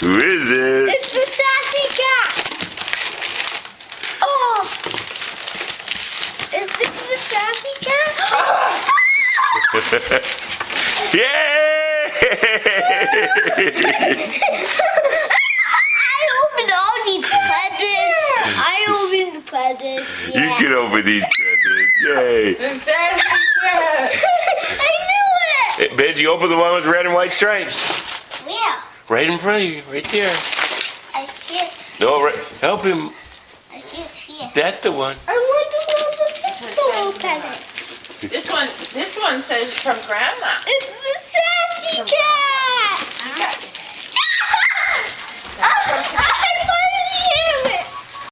Who is it? It's the sassy cat. Oh, is this the sassy cat? Yay! I opened all these presents. I opened the presents. You Yeah. can open these presents. Yay! The sassy cat. I knew it. Benji, open the one with red and white stripes. Yeah. Right in front of you, right there. I guess. No, right. Help him. I guess here. That's the one. I want to open the present. This one says from Grandma. It's the sassy cat.